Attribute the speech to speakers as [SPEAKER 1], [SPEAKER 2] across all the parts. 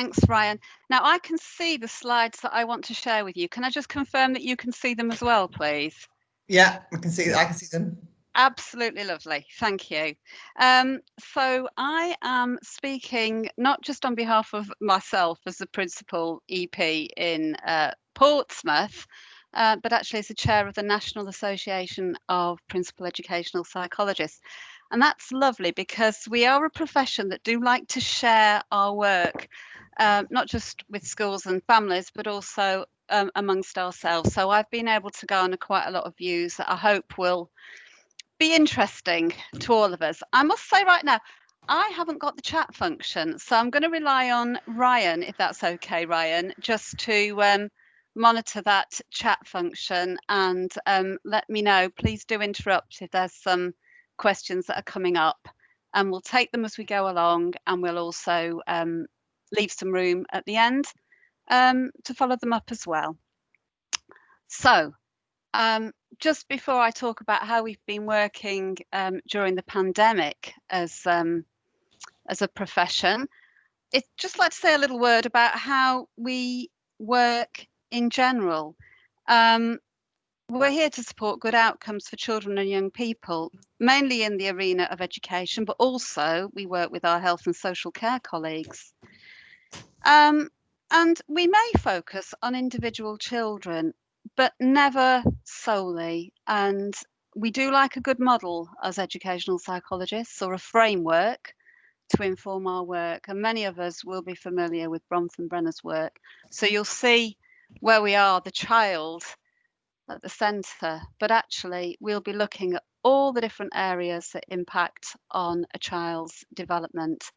[SPEAKER 1] Thanks, Ryan. Now I can see the slides that I want to share with you. Can I just confirm that you can see them as well, please?
[SPEAKER 2] Yeah, I can see them.
[SPEAKER 1] Absolutely lovely. Thank you. So I am speaking not just on behalf of myself as the Principal EP in Portsmouth, but actually as the chair of the National Association of Principal Educational Psychologists. And that's lovely because we are a profession that do like to share our work, not just with schools and families, but also amongst ourselves. So I've been able to garner quite a lot of views that I hope will be interesting to all of us. I must say right now, I haven't got the chat function, so I'm going to rely on Ryan, if that's okay, Ryan, just to monitor that chat function and let me know. Please do interrupt if there's some questions that are coming up, and we'll take them as we go along, and we'll also leave some room at the end to follow them up as well. So, just before I talk about how we've been working during the pandemic as a profession, I'd just like to say a little word about how we work in general. We're here to support good outcomes for children and young people, mainly in the arena of education, but also we work with our health and social care colleagues. And we may focus on individual children, but never solely. And we do like a good model as educational psychologists, or a framework to inform our work. And many of us will be familiar with Bronfenbrenner's work. So you'll see where we are, the child at the centre, but actually we'll be looking at all the different areas that impact on a child's development,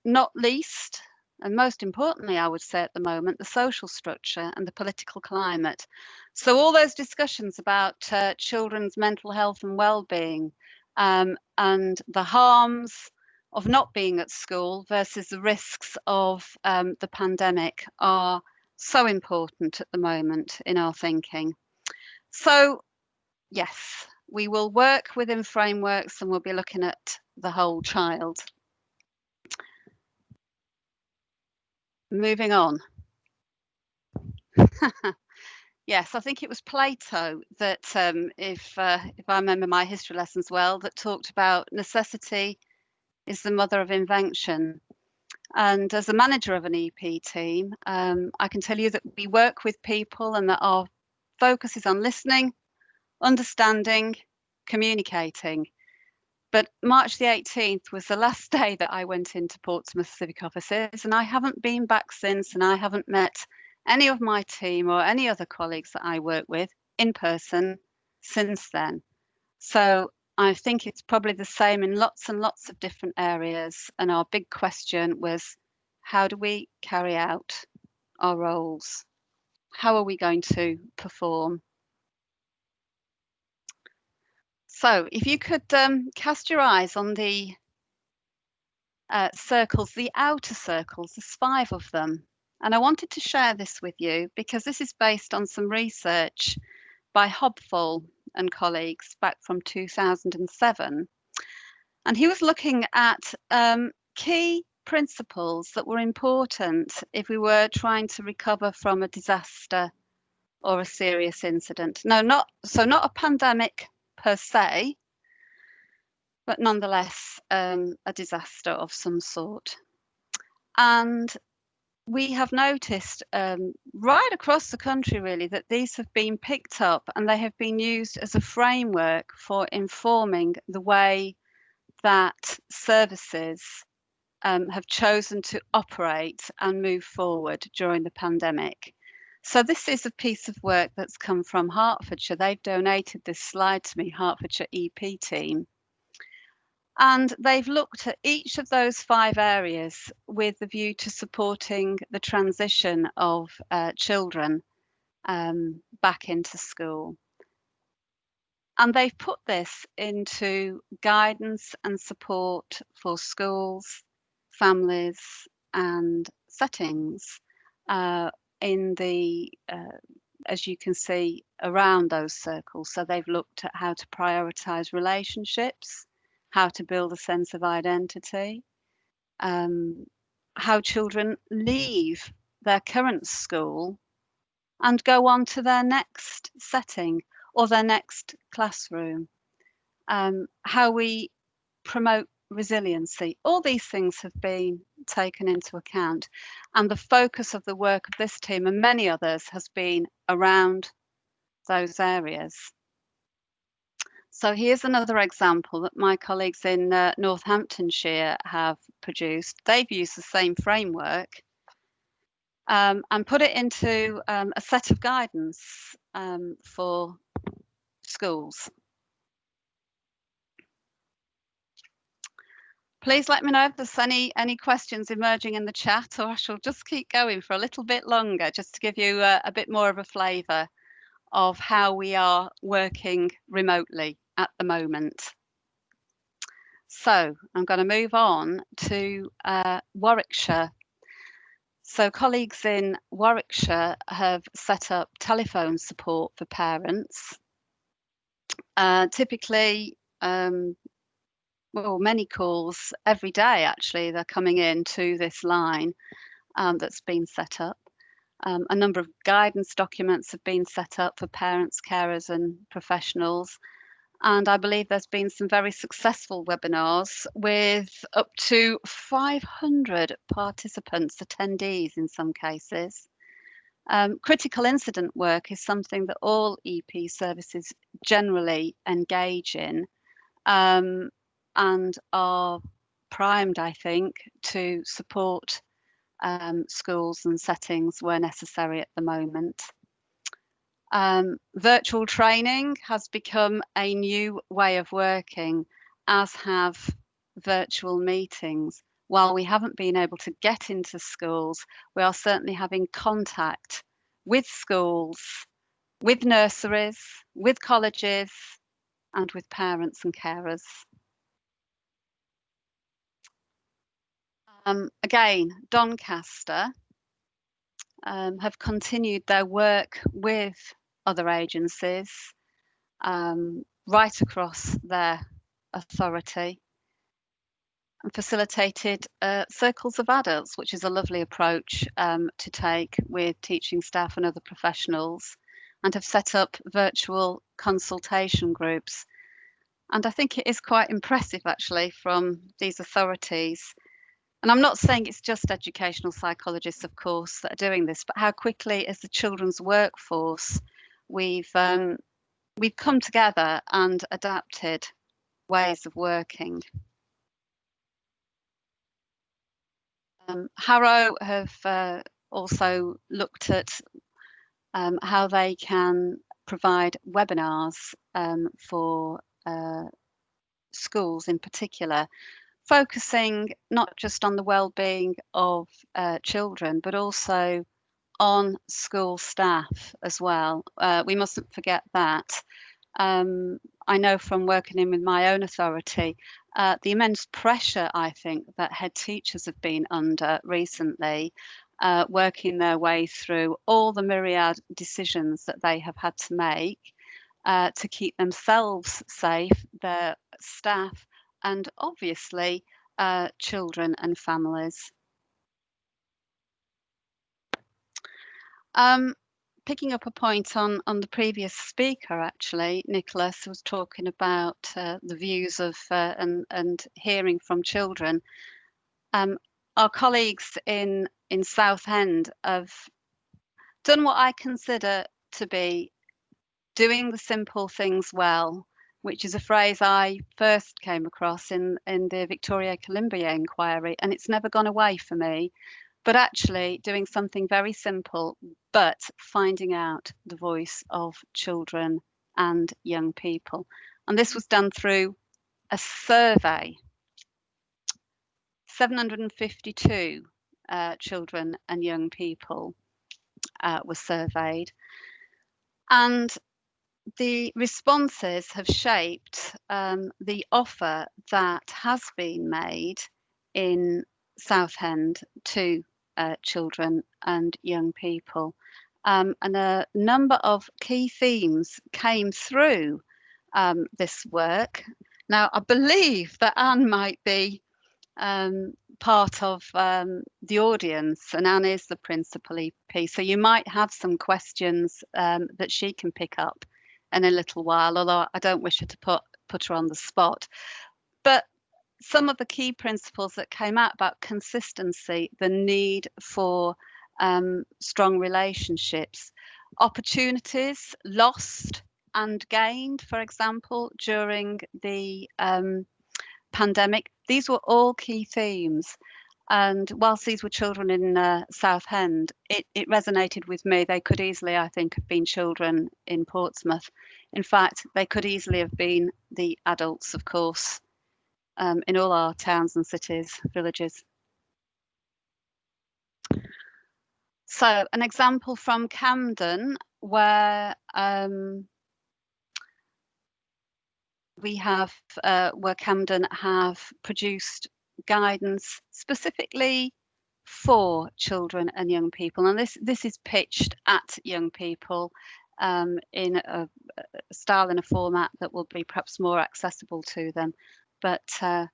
[SPEAKER 1] not least, and most importantly, I would say at the moment, the social structure and the political climate. So all those discussions about children's mental health and well-being, and the harms of not being at school versus the risks of the pandemic are so important at the moment in our thinking. So yes, we will work within frameworks and we'll be looking at the whole child. Moving on. Yes, I think it was Plato that, if I remember my history lessons well, that talked about necessity is the mother of invention. And as a manager of an EP team, I can tell you that we work with people and that our focus is on listening, understanding, communicating. But March the 18th was the last day that I went into Portsmouth civic offices, and I haven't been back since, and I haven't met any of my team or any other colleagues that I work with in person since then. So I think it's probably the same in lots and lots of different areas. And our big question was, how do we carry out our roles? How are we going to perform? So if you could cast your eyes on the circles, the outer circles, there's 5 of them. And I wanted to share this with you because this is based on some research by Hobfall and colleagues back from 2007. And he was looking at key principles that were important if we were trying to recover from a disaster or a serious incident. No, not a pandemic per se, but nonetheless a disaster of some sort. And we have noticed right across the country really that these have been picked up and they have been used as a framework for informing the way that services have chosen to operate and move forward during the pandemic. So this is a piece of work that's come from Hertfordshire. They've donated this slide to me, Hertfordshire EP team. And they've looked at each of those 5 areas with the view to supporting the transition of children back into school. And they've put this into guidance and support for schools, families, and settings in the, as you can see, around those circles. So they've looked at how to prioritise relationships, how to build a sense of identity, how children leave their current school and go on to their next setting or their next classroom. How we promote resiliency. All these things have been taken into account, and the focus of the work of this team and many others has been around those areas. So here's another example that my colleagues in Northamptonshire have produced. They've used the same framework and put it into a set of guidance for schools. Please let me know if there's any questions emerging in the chat, or I shall just keep going for a little bit longer, just to give you a bit more of a flavour of how we are working remotely at the moment. So I'm going to move on to Warwickshire. So colleagues in Warwickshire have set up telephone support for parents. Typically, well, many calls every day, actually, they're coming in to this line that's been set up. A number of guidance documents have been set up for parents, carers and professionals. And I believe there's been some very successful webinars with up to 500 participants, attendees in some cases. Critical incident work is something that all EP services generally engage in. And are primed, I think, to support schools and settings where necessary at the moment. Virtual training has become a new way of working, as have virtual meetings. While we haven't been able to get into schools, we are certainly having contact with schools, with nurseries, with colleges, and with parents and carers. Again, Doncaster have continued their work with other agencies right across their authority and facilitated circles of adults, which is a lovely approach to take with teaching staff and other professionals, and have set up virtual consultation groups. And I think it is quite impressive, actually, from these authorities. And I'm not saying it's just educational psychologists, of course, that are doing this, but how quickly, as the children's workforce, we've come together and adapted ways of working. Harrow have also looked at how they can provide webinars for schools in particular, focusing not just on the well-being of children, but also on school staff as well. We mustn't forget that. I know from working in with my own authority, the immense pressure, I think, that head teachers have been under recently, working their way through all the myriad decisions that they have had to make to keep themselves safe, their staff, and obviously children and families. Picking up a point on the previous speaker, actually, Nicholas was talking about the views of and hearing from children. Our colleagues in Southend have done what I consider to be doing the simple things well, which is a phrase I first came across in the Victoria Columbier inquiry, and it's never gone away for me. But actually doing something very simple, but finding out the voice of children and young people. And this was done through a survey. 752 children and young people were surveyed. And the responses have shaped the offer that has been made in Southend to children and young people. And a number of key themes came through this work. Now, I believe that Anne might be part of the audience, and Anne is the principal EP. So you might have some questions that she can pick up in a little while, although I don't wish her to put her on the spot. But some of the key principles that came out about consistency, the need for strong relationships, opportunities lost and gained, for example, during the pandemic. These were all key themes. And whilst these were children in Southend, it resonated with me. They could easily, I think, have been children in Portsmouth. In fact, they could easily have been the adults, of course, in all our towns and cities, villages. So an example from Camden, where where Camden have produced guidance specifically for children and young people, and this is pitched at young people in a style and a format that will be perhaps more accessible to them. But there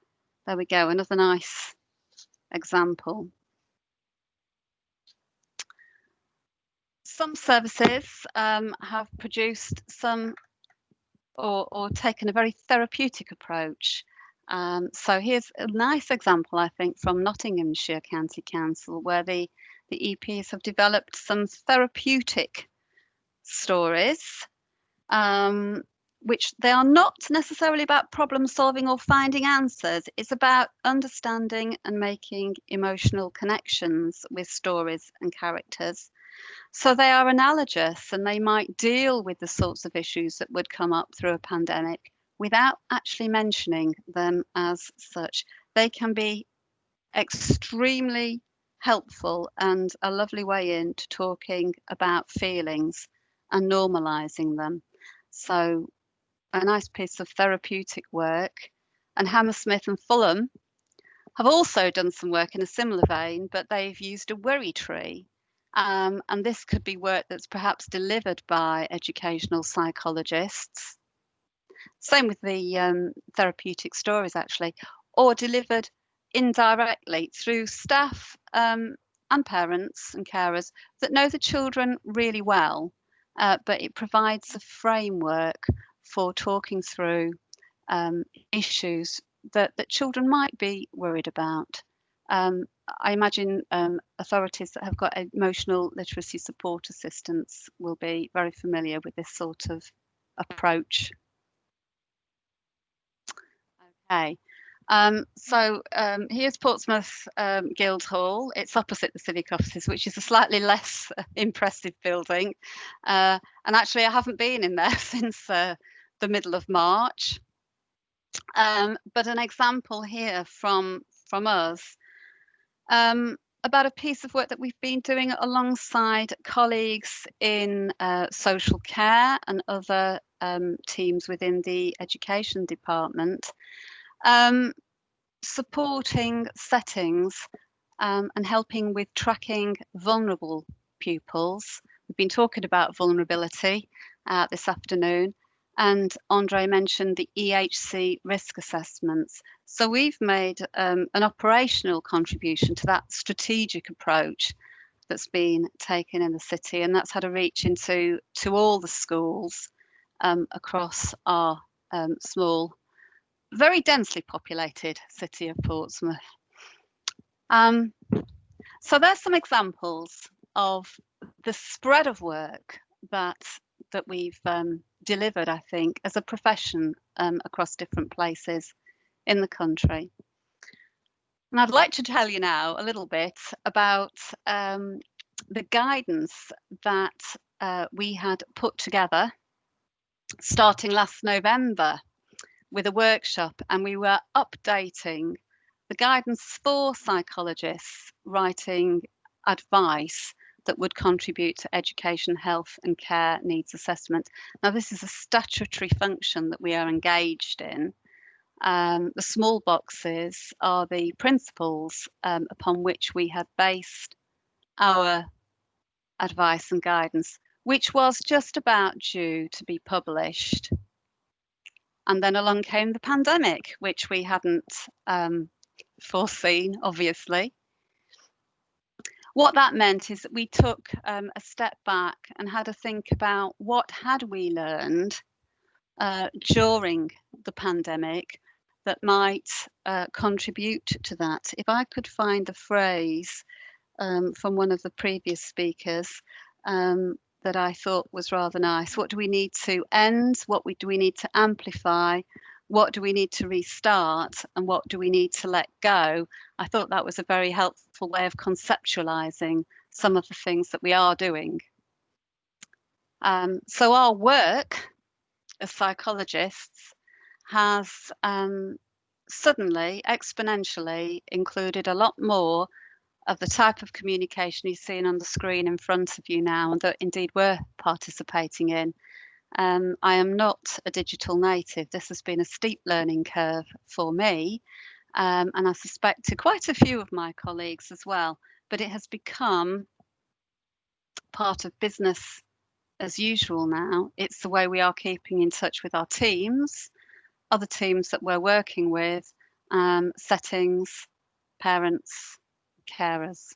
[SPEAKER 1] we go, another nice example. Some services have produced some or taken a very therapeutic approach. So here's a nice example, I think, from Nottinghamshire County Council, where the EPs have developed some therapeutic stories, which they are not necessarily about problem solving or finding answers. It's about understanding and making emotional connections with stories and characters. So they are analogous, and they might deal with the sorts of issues that would come up through a pandemic without actually mentioning them as such. They can be extremely helpful and a lovely way into talking about feelings and normalizing them. So a nice piece of therapeutic work. And Hammersmith and Fulham have also done some work in a similar vein, but they've used a worry tree. And this could be work that's perhaps delivered by educational psychologists. Same with the therapeutic stories, actually, or delivered indirectly through staff and parents and carers that know the children really well, but it provides a framework for talking through issues that children might be worried about. I imagine authorities that have got emotional literacy support assistants will be very familiar with this sort of approach. Okay, so here's Portsmouth Guildhall. It's opposite the civic offices, which is a slightly less impressive building. And actually, I haven't been in there since the middle of March. But an example here from us about a piece of work that we've been doing alongside colleagues in social care and other teams within the education department, supporting settings and helping with tracking vulnerable pupils. We've been talking about vulnerability this afternoon, and Andre mentioned the EHC risk assessments. So we've made an operational contribution to that strategic approach that's been taken in the city, and that's had a reach into all the schools across our small, very densely populated city of Portsmouth. So there's some examples of the spread of work that we've delivered, I think, as a profession across different places in the country. And I'd like to tell you now a little bit about the guidance that we had put together starting last November with a workshop, and we were updating the guidance for psychologists writing advice that would contribute to education, health and care needs assessment. Now, this is a statutory function that we are engaged in. The small boxes are the principles upon which we had based our advice and guidance, which was just about due to be published. And then along came the pandemic, which we hadn't foreseen, obviously. What that meant is that we took a step back and had to think about what had we learned during the pandemic that might contribute to that. If I could find a phrase from one of the previous speakers that I thought was rather nice. What do we need to end? Do we need to amplify? What do we need to restart? And what do we need to let go? I thought that was a very helpful way of conceptualizing some of the things that we are doing. So our work as psychologists has suddenly, exponentially included a lot more of the type of communication you're seeing on the screen in front of you now, and that indeed we're participating in. I am not a digital native. This has been a steep learning curve for me, and I suspect to quite a few of my colleagues as well, but it has become part of business as usual now. It's the way we are keeping in touch with our teams, other teams that we're working with, settings, parents, carers.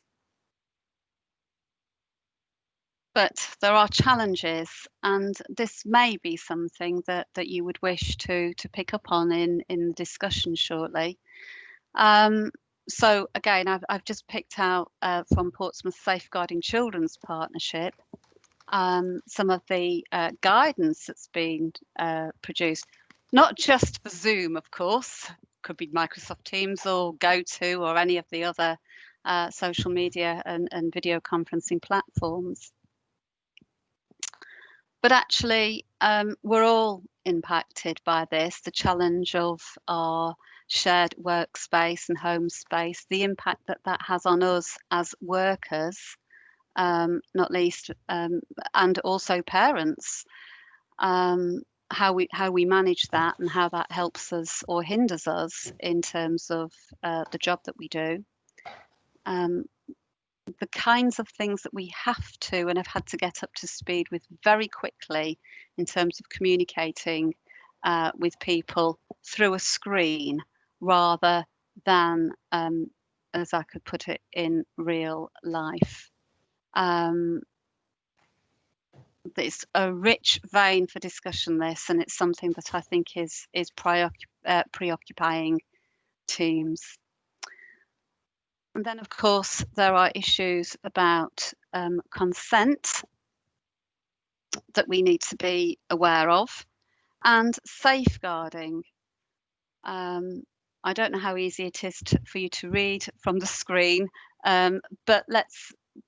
[SPEAKER 1] But there are challenges, and this may be something that you would wish to pick up on in the discussion shortly. So again, I've just picked out from Portsmouth Safeguarding Children's Partnership some of the guidance that's been produced, not just for Zoom, of course, could be Microsoft Teams or GoTo or any of the other social media and video conferencing platforms. But actually, we're all impacted by this, the challenge of our shared workspace and home space, the impact that that has on us as workers, not least, and also parents, how we manage that and how that helps us or hinders us in terms of the job that we do. The kinds of things that we have to and have had to get up to speed with very quickly in terms of communicating with people through a screen rather than, as I could put it, in real life. It's a rich vein for discussion, this, and it's something that I think is preoccupying teams. And then, of course, there are issues about consent that we need to be aware of, and safeguarding. I don't know how easy it is for you to read from the screen, but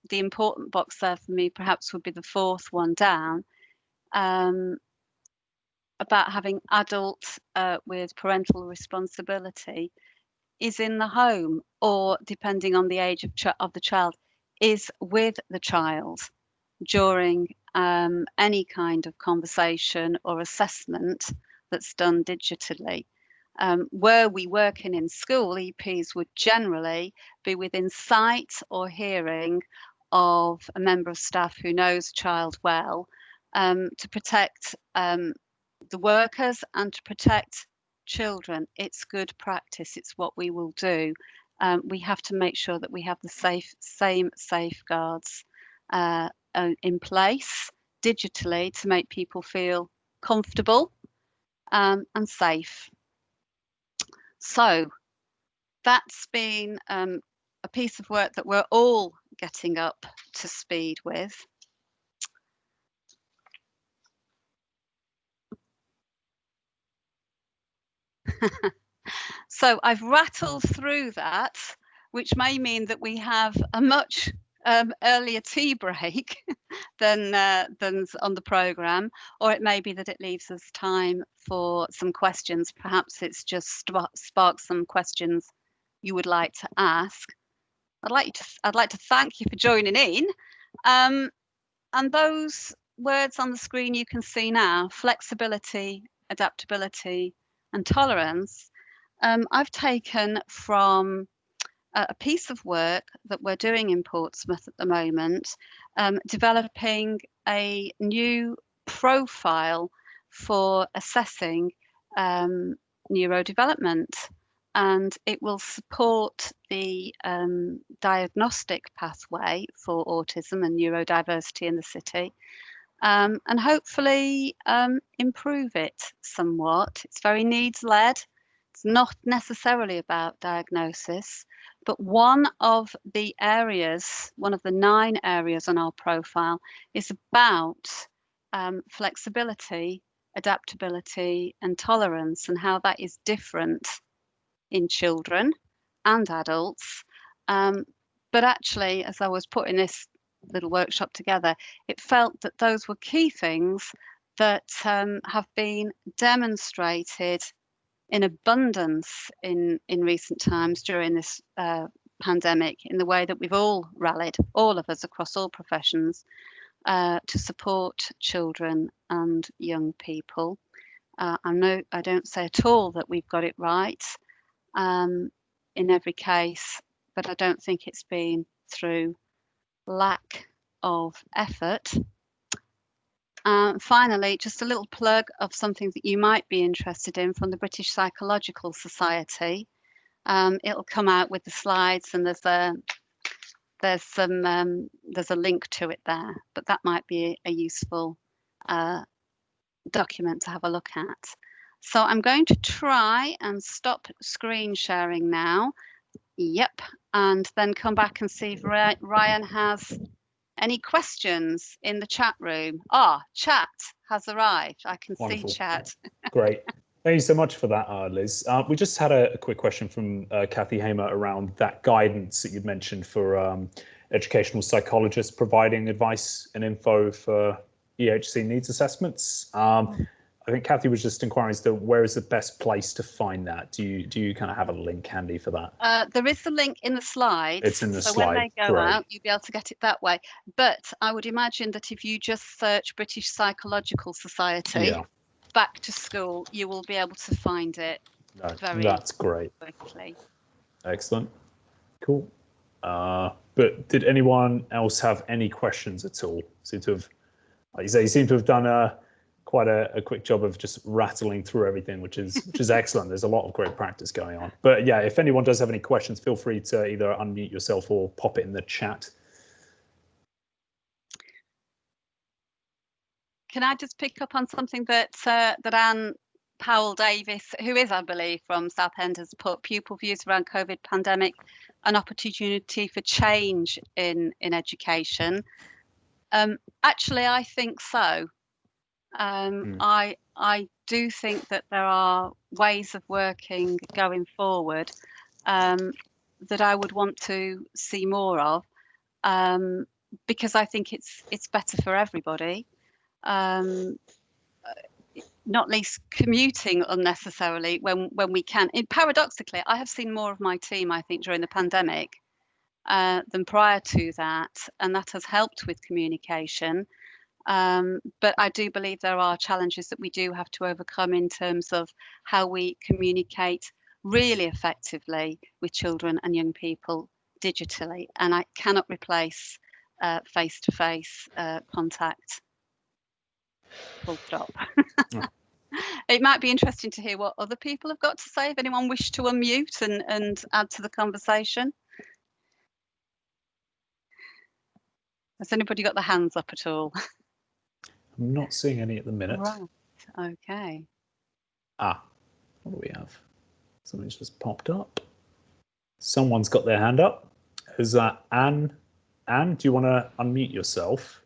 [SPEAKER 1] the important box there for me perhaps would be the fourth one down, about having adults with parental responsibility is in the home, or depending on the age of the child, is with the child during any kind of conversation or assessment that's done digitally. Were we working in school, EPs would generally be within sight or hearing of a member of staff who knows the child well, to protect the workers and to protect children. It's good practice. It's what we will do. We have to make sure that we have the same safeguards in place digitally to make people feel comfortable and safe. So that's been a piece of work that we're all getting up to speed with. So I've rattled through that, which may mean that we have a much earlier tea break than on the programme, or it may be that it leaves us time for some questions. Perhaps it's just sparked some questions you would like to ask. I'd like to thank you for joining in, and those words on the screen you can see now: flexibility, adaptability, and tolerance. I've taken from a piece of work that we're doing in Portsmouth at the moment, developing a new profile for assessing neurodevelopment and it will support the diagnostic pathway for autism and neurodiversity in the city, and hopefully improve it somewhat. It's very needs-led. It's not necessarily about diagnosis, but one of the 9 areas on our profile is about flexibility, adaptability, and tolerance, and how that is different in children and adults. But actually, as I was putting this little workshop together, it felt that those were key things that have been demonstrated in abundance in recent times during this pandemic, in the way that we've all rallied, all of us across all professions, to support children and young people. I don't say at all that we've got it right in every case, but I don't think it's been through lack of effort. Finally, just a little plug of something that you might be interested in from the British Psychological Society. It'll come out with the slides, and there's a link to it there, but that might be a useful document to have a look at. So I'm going to try and stop screen sharing now. Yep, and then come back and see if Ryan has any questions in the chat room. Chat has arrived. I can
[SPEAKER 3] Wonderful.
[SPEAKER 1] see chat.
[SPEAKER 3] Great. Thank you so much for that, Liz. We just had a quick question from Kathy Hamer around that guidance that you'd mentioned for educational psychologists providing advice and info for EHC needs assessments. I think Kathy was just inquiring as to where is the best place to find that. Do you kind of have a link handy for that?
[SPEAKER 1] There is the link in the slides.
[SPEAKER 3] It's in the
[SPEAKER 1] so
[SPEAKER 3] slide.
[SPEAKER 1] When they go
[SPEAKER 3] Great.
[SPEAKER 1] out, you'll be able to get it that way. But I would imagine that if you just search British Psychological Society back to school, you will be able to find it
[SPEAKER 3] that's great.
[SPEAKER 1] quickly.
[SPEAKER 3] Excellent. Cool. But did anyone else have any questions at all? Seem to have, like you say, you seem to have done quite a quick job of just rattling through everything, which is excellent. There's a lot of great practice going on. But yeah, if anyone does have any questions, feel free to either unmute yourself or pop it in the chat.
[SPEAKER 1] Can I just pick up on something that Anne Powell Davis, who is, I believe, from Southend, has put: pupil views around COVID pandemic, an opportunity for change in education. Actually, I think so. I do think that there are ways of working going forward that I would want to see more of, because I think it's better for everybody. Not least commuting unnecessarily when we can. Paradoxically, I have seen more of my team, I think, during the pandemic than prior to that, and that has helped with communication. But I do believe there are challenges that we do have to overcome in terms of how we communicate really effectively with children and young people digitally, and I cannot replace face-to-face contact. Full stop. It might be interesting to hear what other people have got to say, if anyone wished to unmute and add to the conversation. Has anybody got their hands up at all?
[SPEAKER 3] I'm not seeing any at the minute.
[SPEAKER 1] Right. Okay.
[SPEAKER 3] What do we have? Something's just popped up. Someone's got their hand up. Is that Anne? Anne, do you want to unmute yourself?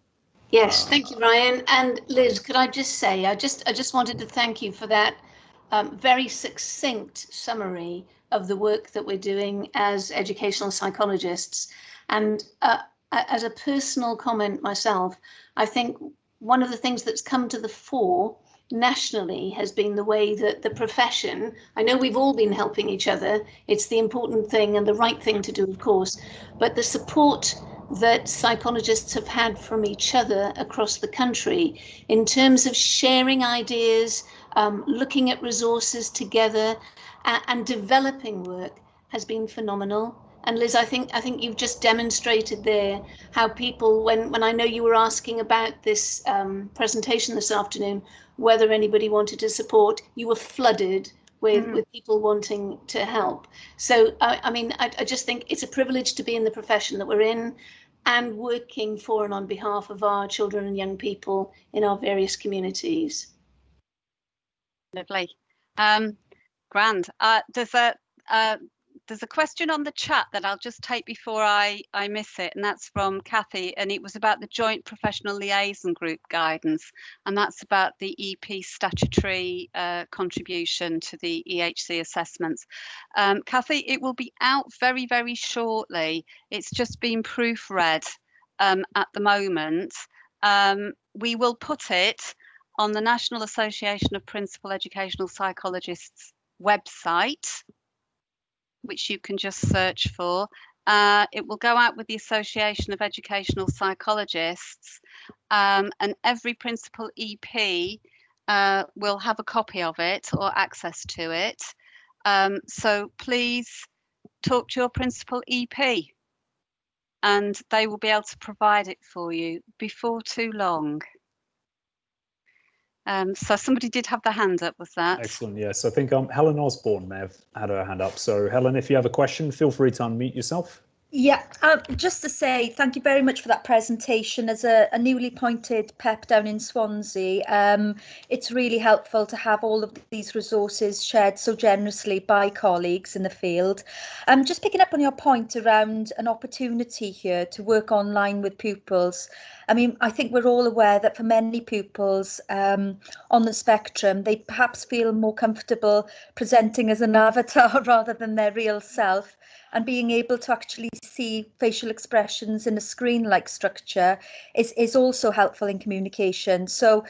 [SPEAKER 4] Yes, thank you, Ryan. And Liz, could I just say, I just wanted to thank you for that very succinct summary of the work that we're doing as educational psychologists. And as a personal comment myself, I think one of the things that's come to the fore nationally has been the way that the profession, I know we've all been helping each other, it's the important thing and the right thing to do, of course, but the support that psychologists have had from each other across the country in terms of sharing ideas, looking at resources together and developing work has been phenomenal. And Liz, I think you've just demonstrated there how people, when I know you were asking about this presentation this afternoon, whether anybody wanted to support, you were flooded with people wanting to help. So I mean, I just think it's a privilege to be in the profession that we're in, and working for and on behalf of our children and young people in our various communities.
[SPEAKER 1] Lovely. Grand. There's a question on the chat that I'll just take before I miss it, and that's from Kathy, and it was about the Joint Professional Liaison Group guidance, and that's about the EP statutory contribution to the EHC assessments. Kathy, it will be out very, very shortly. It's just been proofread at the moment. We will put it on the National Association of Principal Educational Psychologists website, which you can just search for. It will go out with the Association of Educational Psychologists, and every principal EP will have a copy of it or access to it. So please talk to your principal EP, and they will be able to provide it for you before too long. So somebody did have the hand up, was that?
[SPEAKER 3] Excellent, yes. I think Helen Osborne may have had her hand up. So Helen, if you have a question, feel free to unmute yourself.
[SPEAKER 5] Yeah, just to say thank you very much for that presentation. As a newly appointed PEP down in Swansea, it's really helpful to have all of these resources shared so generously by colleagues in the field. Just picking up on your point around an opportunity here to work online with pupils. I mean, I think we're all aware that for many pupils on the spectrum, they perhaps feel more comfortable presenting as an avatar rather than their real self. And being able to actually see facial expressions in a screen-like structure is also helpful in communication. So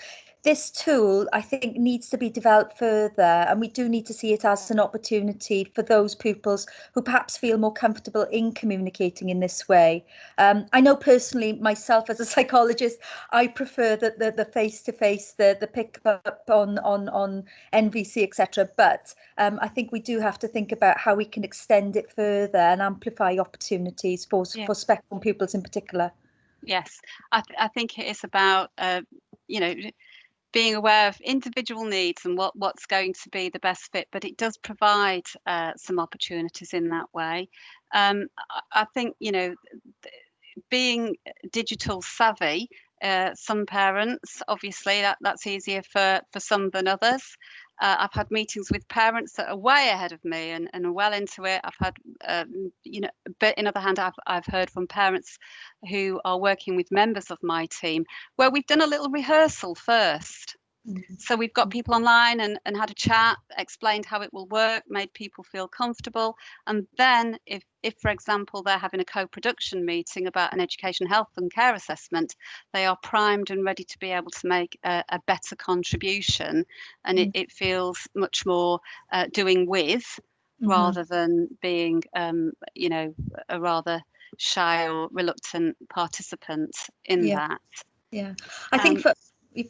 [SPEAKER 5] this tool, I think, needs to be developed further, and we do need to see it as an opportunity for those pupils who perhaps feel more comfortable in communicating in this way. I know personally, myself as a psychologist, I prefer the face-to-face, the pick-up on NVC, etc. But I think we do have to think about how we can extend it further and amplify opportunities for spectrum pupils in particular. Yes,
[SPEAKER 1] I think it is about, being aware of individual needs and what's going to be the best fit, but it does provide some opportunities in that way. I think, being digital savvy, some parents, obviously that's easier for some than others. I've had meetings with parents that are way ahead of me and are well into it. I've had, but in other hand, I've heard from parents who are working with members of my team where we've done a little rehearsal first. So we've got people online and had a chat, explained how it will work, made people feel comfortable. And then if for example, they're having a co-production meeting about an education, health and care assessment, they are primed and ready to be able to make a better contribution. And it feels much more doing with rather than being, a rather shy or reluctant participant in that.
[SPEAKER 5] Yeah, I think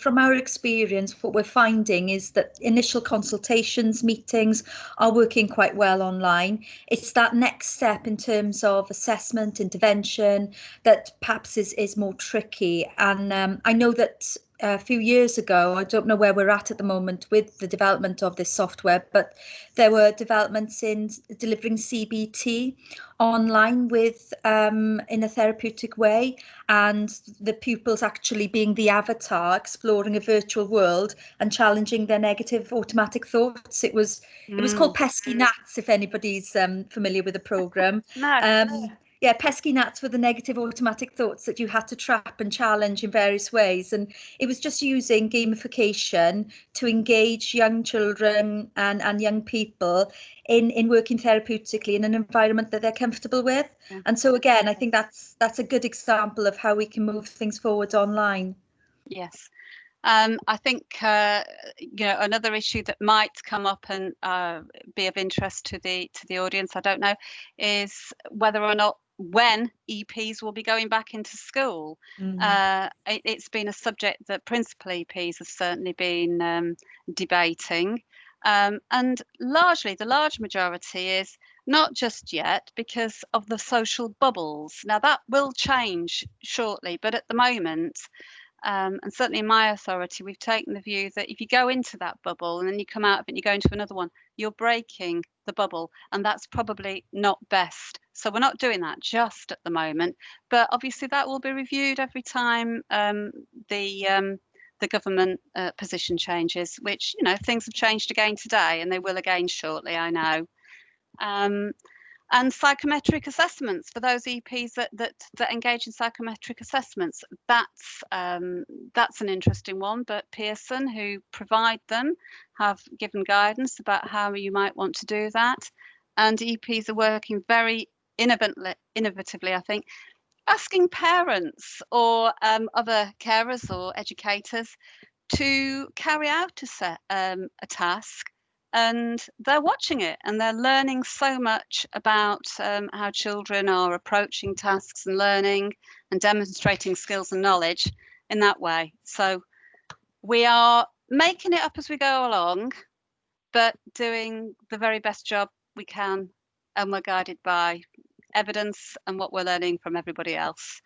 [SPEAKER 5] from our experience, what we're finding is that initial consultations, meetings are working quite well online. It's that next step in terms of assessment, intervention, that perhaps is more tricky. And I know that a few years ago, I don't know where we're at the moment with the development of this software, but there were developments in delivering CBT online with in a therapeutic way, and the pupils actually being the avatar, exploring a virtual world and challenging their negative automatic thoughts. It was called Pesky Gnats, if anybody's familiar with the program. Yeah, pesky gnats were the negative automatic thoughts that you had to trap and challenge in various ways. And it was just using gamification to engage young children and young people in working therapeutically in an environment that they're comfortable with. Yeah. And so again, I think that's a good example of how we can move things forward online.
[SPEAKER 1] Yes. I think another issue that might come up and be of interest to the audience, I don't know, is whether or not when EPs will be going back into school. It's been a subject that principal EPs have certainly been debating, and largely the large majority is not just yet because of the social bubbles. Now that will change shortly, but at the moment And certainly in my authority, we've taken the view that if you go into that bubble and then you come out of it and you go into another one, you're breaking the bubble, and that's probably not best. So we're not doing that just at the moment, but obviously that will be reviewed every time the government position changes, which, you know, things have changed again today and they will again shortly, I know. And psychometric assessments for those EPs that engage in psychometric assessments. That's an interesting one. But Pearson, who provide them, have given guidance about how you might want to do that. And EPs are working very innovatively, I think, asking parents or other carers or educators to carry out a task. And they're watching it and they're learning so much about how children are approaching tasks and learning and demonstrating skills and knowledge in that way. So we are making it up as we go along, but doing the very best job we can, and we're guided by evidence and what we're learning from everybody else.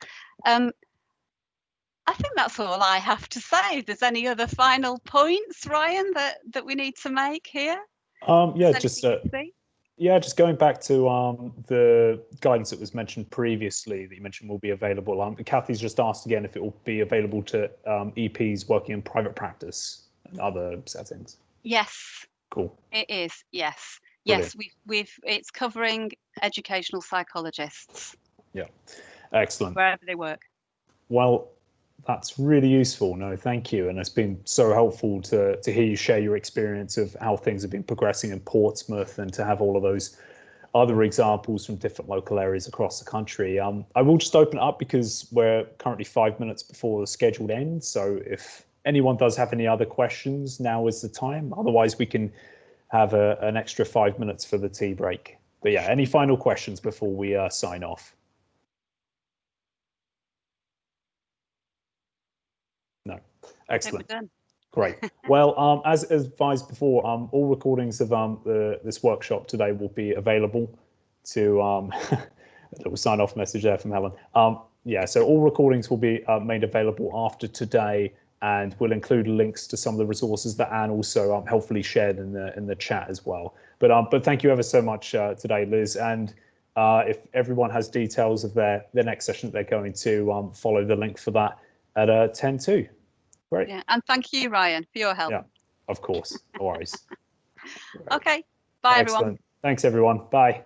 [SPEAKER 1] I think that's all I have to say. If there's any other final points, Ryan, that we need to make here?
[SPEAKER 3] Just going back to the guidance that was mentioned previously that you mentioned will be available. Kathy's just asked again if it will be available to EPs working in private practice and other settings.
[SPEAKER 1] Yes.
[SPEAKER 3] Cool.
[SPEAKER 1] It is. Yes.
[SPEAKER 3] Brilliant.
[SPEAKER 1] Yes. It's covering educational psychologists.
[SPEAKER 3] Yeah. Excellent.
[SPEAKER 1] Wherever they work.
[SPEAKER 3] Well, that's really useful. No, thank you. And it's been so helpful to hear you share your experience of how things have been progressing in Portsmouth and to have all of those other examples from different local areas across the country. I will just open it up because we're currently 5 minutes before the scheduled end. So if anyone does have any other questions, now is the time. Otherwise, we can have an extra 5 minutes for the tea break. But yeah, any final questions before we sign off? No. Excellent. Great. Well, as advised before, all recordings of this workshop today will be available to a little sign-off message there from Helen. Yeah, so all recordings will be made available after today, and we'll include links to some of the resources that Anne also helpfully shared in the chat as well. But thank you ever so much today, Liz. And if everyone has details of their next session that they're going to, follow the link for that at 10:02. Great.
[SPEAKER 1] Yeah, and thank you, Ryan, for your help.
[SPEAKER 3] Yeah, of course. No worries.
[SPEAKER 1] Okay. Bye,
[SPEAKER 3] Excellent.
[SPEAKER 1] everyone.
[SPEAKER 3] Thanks, everyone. Bye.